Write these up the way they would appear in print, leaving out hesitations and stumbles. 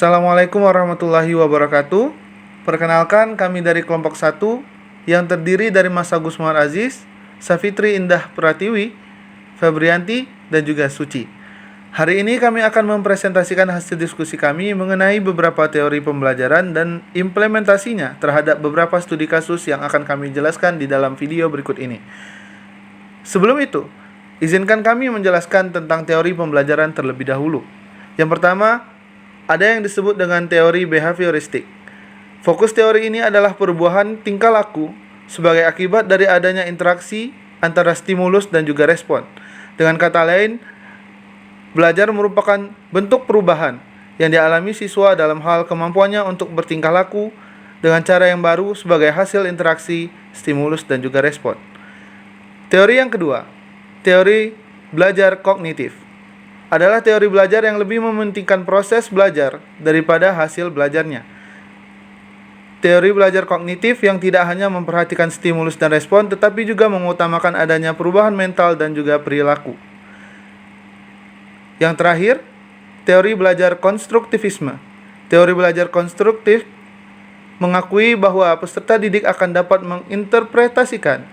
Assalamualaikum warahmatullahi wabarakatuh. Perkenalkan, kami dari kelompok 1 yang terdiri dari Mas Agus Muhammad Aziz, Safitri Indah Pratiwi, Febrianti, dan juga Suci. Hari ini kami akan mempresentasikan hasil diskusi kami mengenai beberapa teori pembelajaran dan implementasinya terhadap beberapa studi kasus yang akan kami jelaskan di dalam video berikut ini. Sebelum itu, izinkan kami menjelaskan tentang teori pembelajaran terlebih dahulu. Yang pertama, ada yang disebut dengan teori behavioristik. Fokus teori ini adalah perubahan tingkah laku sebagai akibat dari adanya interaksi antara stimulus dan juga respon. Dengan kata lain, belajar merupakan bentuk perubahan yang dialami siswa dalam hal kemampuannya untuk bertingkah laku dengan cara yang baru sebagai hasil interaksi, stimulus, dan juga respon. Teori yang kedua, teori belajar kognitif, adalah teori belajar yang lebih mementingkan proses belajar daripada hasil belajarnya. Teori belajar kognitif yang tidak hanya memperhatikan stimulus dan respon, tetapi juga mengutamakan adanya perubahan mental dan juga perilaku. Yang terakhir, teori belajar konstruktivisme. Teori belajar konstruktif mengakui bahwa peserta didik akan dapat menginterpretasikan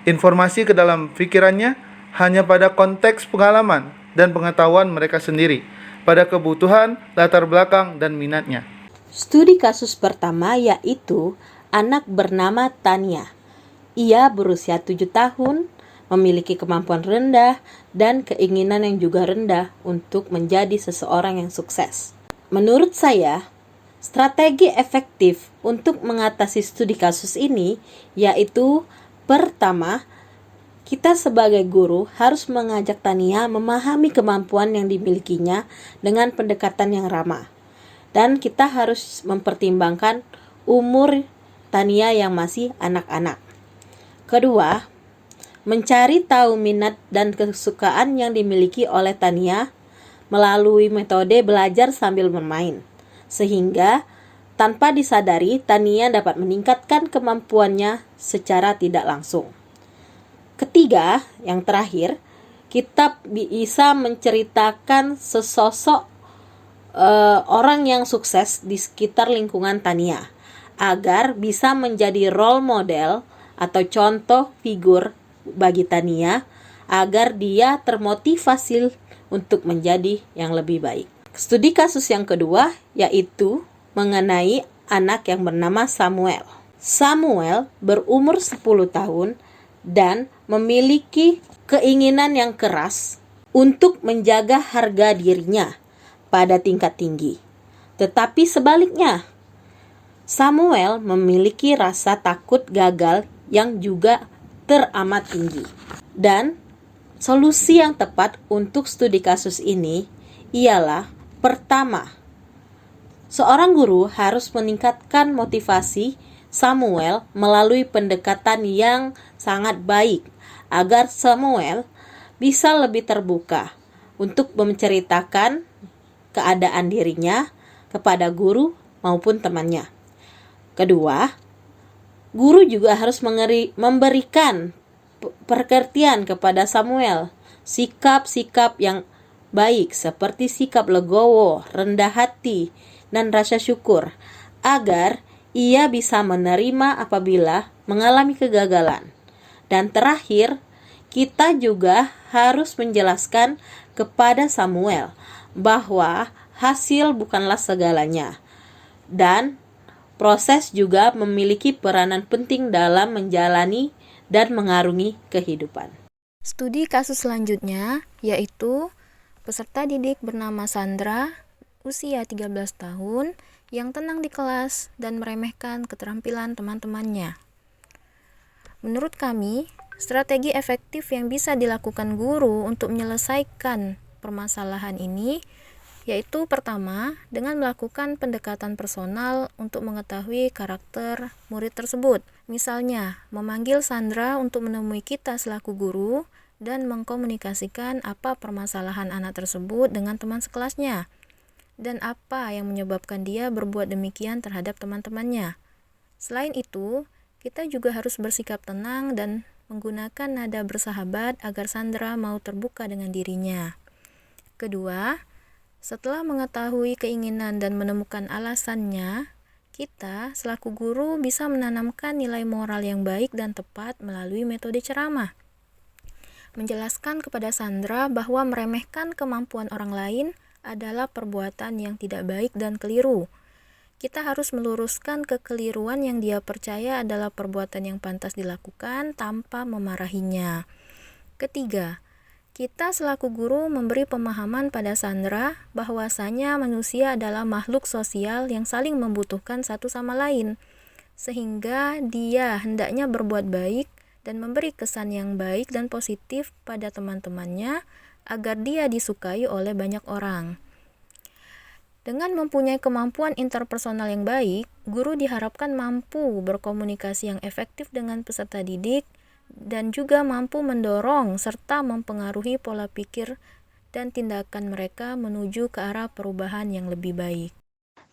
informasi ke dalam pikirannya hanya pada konteks pengalaman dan pengetahuan mereka sendiri, pada kebutuhan, latar belakang, dan minatnya. Studi kasus pertama yaitu anak bernama Tania. Ia berusia 7 tahun, memiliki kemampuan rendah dan keinginan yang juga rendah untuk menjadi seseorang yang sukses. Menurut saya, strategi efektif untuk mengatasi studi kasus ini yaitu pertama, kita sebagai guru harus mengajak Tania memahami kemampuan yang dimilikinya dengan pendekatan yang ramah. Dan kita harus mempertimbangkan umur Tania yang masih anak-anak. Kedua, mencari tahu minat dan kesukaan yang dimiliki oleh Tania melalui metode belajar sambil bermain. Sehingga tanpa disadari, Tania dapat meningkatkan kemampuannya secara tidak langsung. Ketiga, yang terakhir, kita bisa menceritakan sesosok orang yang sukses di sekitar lingkungan Tania agar bisa menjadi role model atau contoh figur bagi Tania agar dia termotivasi untuk menjadi yang lebih baik. Studi kasus yang kedua yaitu mengenai anak yang bernama Samuel. Samuel berumur 10 tahun dan memiliki keinginan yang keras untuk menjaga harga dirinya pada tingkat tinggi. Tetapi sebaliknya, Samuel memiliki rasa takut gagal yang juga teramat tinggi. Dan solusi yang tepat untuk studi kasus ini ialah pertama, seorang guru harus meningkatkan motivasi Samuel melalui pendekatan yang sangat baik agar Samuel bisa lebih terbuka untuk menceritakan keadaan dirinya kepada guru maupun temannya. Kedua, guru juga harus memberikan pengertian kepada Samuel sikap-sikap yang baik seperti sikap legowo, rendah hati, dan rasa syukur agar ia bisa menerima apabila mengalami kegagalan. Dan terakhir, kita juga harus menjelaskan kepada Samuel bahwa hasil bukanlah segalanya dan proses juga memiliki peranan penting dalam menjalani dan mengarungi kehidupan. Studi kasus selanjutnya yaitu peserta didik bernama Sandra, usia 13 tahun, yang tenang di kelas dan meremehkan keterampilan teman-temannya. Menurut kami, strategi efektif yang bisa dilakukan guru untuk menyelesaikan permasalahan ini yaitu pertama, dengan melakukan pendekatan personal untuk mengetahui karakter murid tersebut. Misalnya, memanggil Sandra untuk menemui kita selaku guru dan mengkomunikasikan apa permasalahan anak tersebut dengan teman sekelasnya dan apa yang menyebabkan dia berbuat demikian terhadap teman-temannya. Selain itu, kita juga harus bersikap tenang dan menggunakan nada bersahabat agar Sandra mau terbuka dengan dirinya. Kedua, Setelah mengetahui keinginan dan menemukan alasannya, kita selaku guru bisa menanamkan nilai moral yang baik dan tepat melalui metode ceramah. Menjelaskan kepada Sandra bahwa meremehkan kemampuan orang lain adalah perbuatan yang tidak baik dan keliru. Kita harus meluruskan kekeliruan yang dia percaya adalah perbuatan yang pantas dilakukan tanpa memarahinya. Ketiga, kita selaku guru memberi pemahaman pada Sandra bahwasanya manusia adalah makhluk sosial yang saling membutuhkan satu sama lain, sehingga dia hendaknya berbuat baik dan memberi kesan yang baik dan positif pada teman-temannya agar dia disukai oleh banyak orang. Dengan mempunyai kemampuan interpersonal yang baik, guru diharapkan mampu berkomunikasi yang efektif dengan peserta didik dan juga mampu mendorong serta mempengaruhi pola pikir dan tindakan mereka menuju ke arah perubahan yang lebih baik.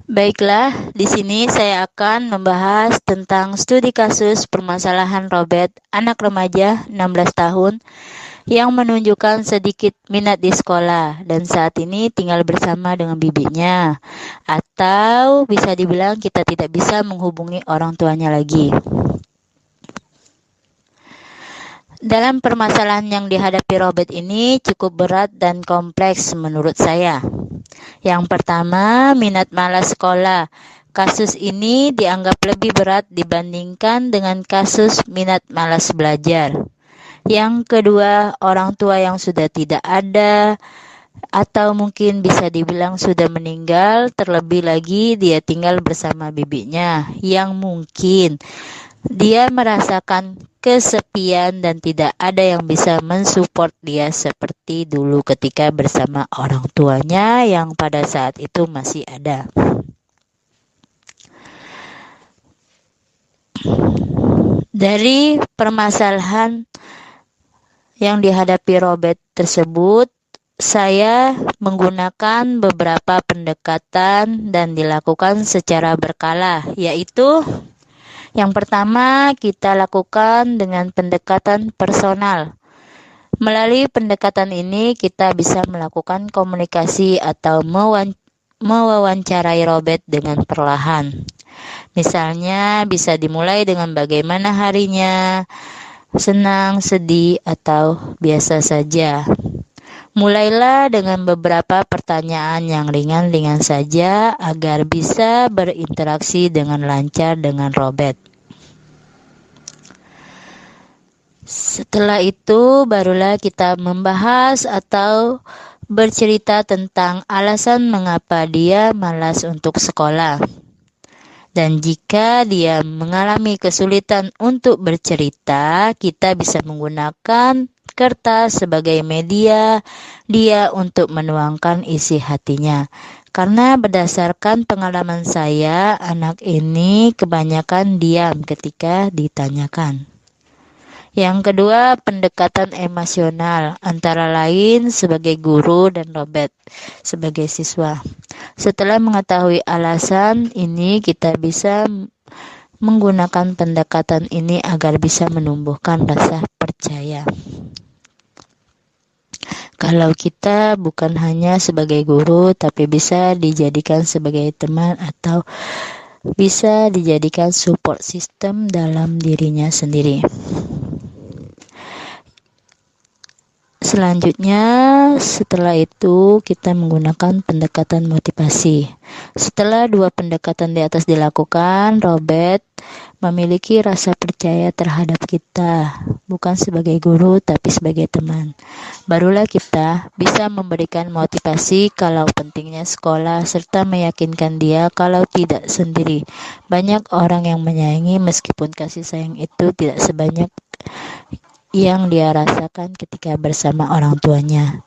Baiklah, di sini saya akan membahas tentang studi kasus permasalahan Robert, anak remaja 16 tahun, yang menunjukkan sedikit minat di sekolah dan saat ini tinggal bersama dengan bibinya. Atau bisa dibilang kita tidak bisa menghubungi orang tuanya lagi. Dalam permasalahan yang dihadapi Robert ini cukup berat dan kompleks menurut saya. Yang pertama, minat malas sekolah. Kasus ini dianggap lebih berat dibandingkan dengan kasus minat malas belajar. Yang kedua, orang tua yang sudah tidak ada atau mungkin bisa dibilang sudah meninggal, terlebih lagi dia tinggal bersama bibinya yang mungkin dia merasakan kesepian dan tidak ada yang bisa mensupport dia seperti dulu ketika bersama orang tuanya yang pada saat itu masih ada. Dari permasalahan yang dihadapi Robert tersebut, saya menggunakan beberapa pendekatan dan dilakukan secara berkala, yaitu yang pertama, kita lakukan dengan pendekatan personal. Melalui pendekatan ini, kita bisa melakukan komunikasi atau mewawancarai Robert dengan perlahan. Misalnya, bisa dimulai dengan bagaimana harinya, senang, sedih, atau biasa saja. Mulailah dengan beberapa pertanyaan yang ringan-ringan saja agar bisa berinteraksi dengan lancar dengan Robert. Setelah itu barulah kita membahas atau bercerita tentang alasan mengapa dia malas untuk sekolah. Dan jika dia mengalami kesulitan untuk bercerita, kita bisa menggunakan kertas sebagai media dia untuk menuangkan isi hatinya. Karena berdasarkan pengalaman saya, anak ini kebanyakan diam ketika ditanyakan. Yang kedua, pendekatan emosional, antara lain sebagai guru dan Robert sebagai siswa. Setelah mengetahui alasan ini, kita bisa menggunakan pendekatan ini agar bisa menumbuhkan rasa percaya. Kalau kita bukan hanya sebagai guru, tapi bisa dijadikan sebagai teman atau bisa dijadikan support system dalam dirinya sendiri. Selanjutnya, setelah itu kita menggunakan pendekatan motivasi. Setelah dua pendekatan di atas dilakukan, Robert memiliki rasa percaya terhadap kita, bukan sebagai guru tapi sebagai teman. Barulah kita bisa memberikan motivasi kalau pentingnya sekolah serta meyakinkan dia kalau tidak sendiri. Banyak orang yang menyayangi meskipun kasih sayang itu tidak sebanyak yang dia rasakan ketika bersama orang tuanya,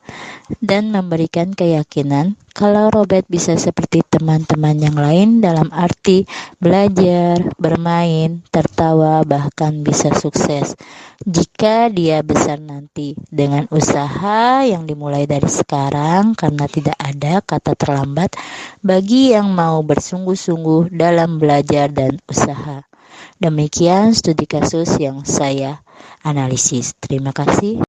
dan memberikan keyakinan kalau Robert bisa seperti teman-teman yang lain dalam arti belajar, bermain, tertawa, bahkan bisa sukses jika dia besar nanti dengan usaha yang dimulai dari sekarang, karena tidak ada kata terlambat bagi yang mau bersungguh-sungguh dalam belajar dan usaha. Demikian studi kasus yang saya analisis. Terima kasih.